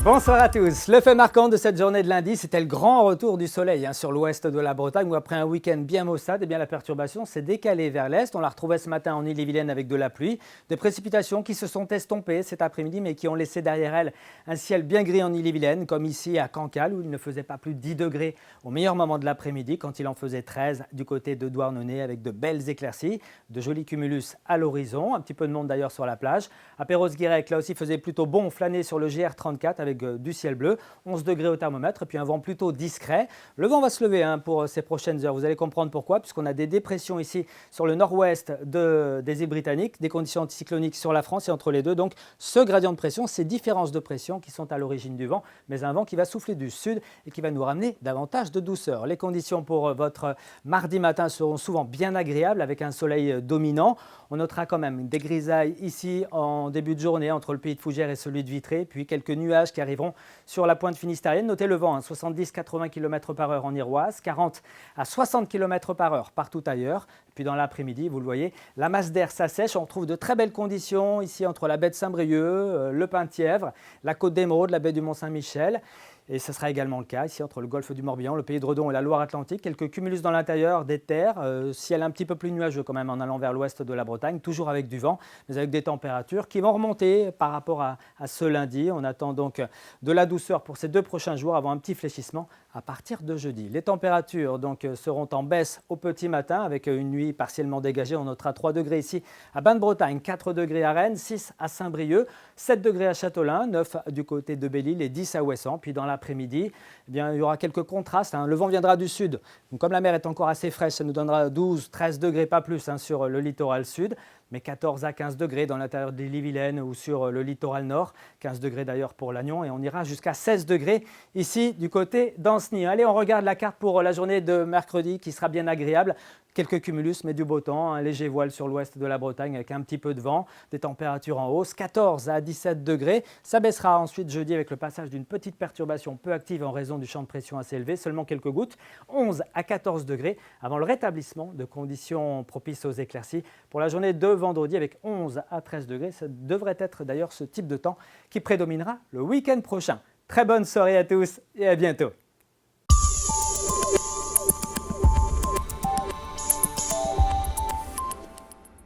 Bonsoir à tous. Le fait marquant de cette journée de lundi, c'était le grand retour du soleil sur l'ouest de la Bretagne où après un week-end bien maussade, la perturbation s'est décalée vers l'est. On l'a retrouvée ce matin en Ille-et-Vilaine avec de la pluie, des précipitations qui se sont estompées cet après-midi mais qui ont laissé derrière elles un ciel bien gris en Ille-et-Vilaine comme ici à Cancale où il ne faisait pas plus de 10 degrés au meilleur moment de l'après-midi quand il en faisait 13 du côté de Douarnenez avec de belles éclaircies, de jolis cumulus à l'horizon, un petit peu de monde d'ailleurs sur la plage. À Perros-Guirec, là aussi faisait plutôt bon flâner sur le GR34 avec du ciel bleu, 11 degrés au thermomètre et puis un vent plutôt discret. Le vent va se lever pour ces prochaines heures, vous allez comprendre pourquoi, puisqu'on a des dépressions ici sur le nord-ouest des îles britanniques, des conditions anticycloniques sur la France et entre les deux. Donc ce gradient de pression, ces différences de pression qui sont à l'origine du vent, mais un vent qui va souffler du sud et qui va nous ramener davantage de douceur. Les conditions pour votre mardi matin seront souvent bien agréables avec un soleil dominant. On notera quand même des grisailles ici en début de journée entre le pays de Fougères et celui de Vitré, puis quelques nuages qui arriveront sur la pointe finistérienne. Notez le vent, 70-80 km/h en Iroise, 40 à 60 km/h partout ailleurs. Puis dans l'après-midi, vous le voyez, la masse d'air s'assèche. On retrouve de très belles conditions ici entre la baie de Saint-Brieuc, le Penthièvre, la côte d'Émeraude, la baie du Mont-Saint-Michel. Et ce sera également le cas ici entre le golfe du Morbihan, le pays de Redon et la Loire-Atlantique. Quelques cumulus dans l'intérieur, des terres, ciel un petit peu plus nuageux quand même en allant vers l'ouest de la Bretagne, toujours avec du vent, mais avec des températures qui vont remonter par rapport à ce lundi. On attend donc de la douceur pour ces 2 prochains jours avant un petit fléchissement à partir de jeudi. Les températures donc seront en baisse au petit matin avec une nuit partiellement dégagée. On notera 3 degrés ici à Bain-de-Bretagne, 4 degrés à Rennes, 6 à Saint-Brieuc, 7 degrés à Châteaulin, 9 du côté de Belle-Île et 10 à Ouessant. Puis dans l'après-midi, il y aura quelques contrastes. Le vent viendra du sud. Donc, comme la mer est encore assez fraîche, ça nous donnera 12-13 degrés, pas plus sur le littoral sud, mais 14 à 15 degrés dans l'intérieur de l'Ille-et-Vilaine ou sur le littoral nord. 15 degrés d'ailleurs pour Lannion et on ira jusqu'à 16 degrés ici du côté d'Ancenis. Allez, on regarde la carte pour la journée de mercredi qui sera bien agréable. Quelques cumulus, mais du beau temps, un léger voile sur l'ouest de la Bretagne avec un petit peu de vent, des températures en hausse, 14 à 17 degrés. Ça baissera ensuite jeudi avec le passage d'une petite perturbation peu active en raison du champ de pression assez élevé, seulement quelques gouttes, 11 à 14 degrés avant le rétablissement de conditions propices aux éclaircies pour la journée de vendredi avec 11 à 13 degrés. Ça devrait être d'ailleurs ce type de temps qui prédominera le week-end prochain. Très bonne soirée à tous et à bientôt.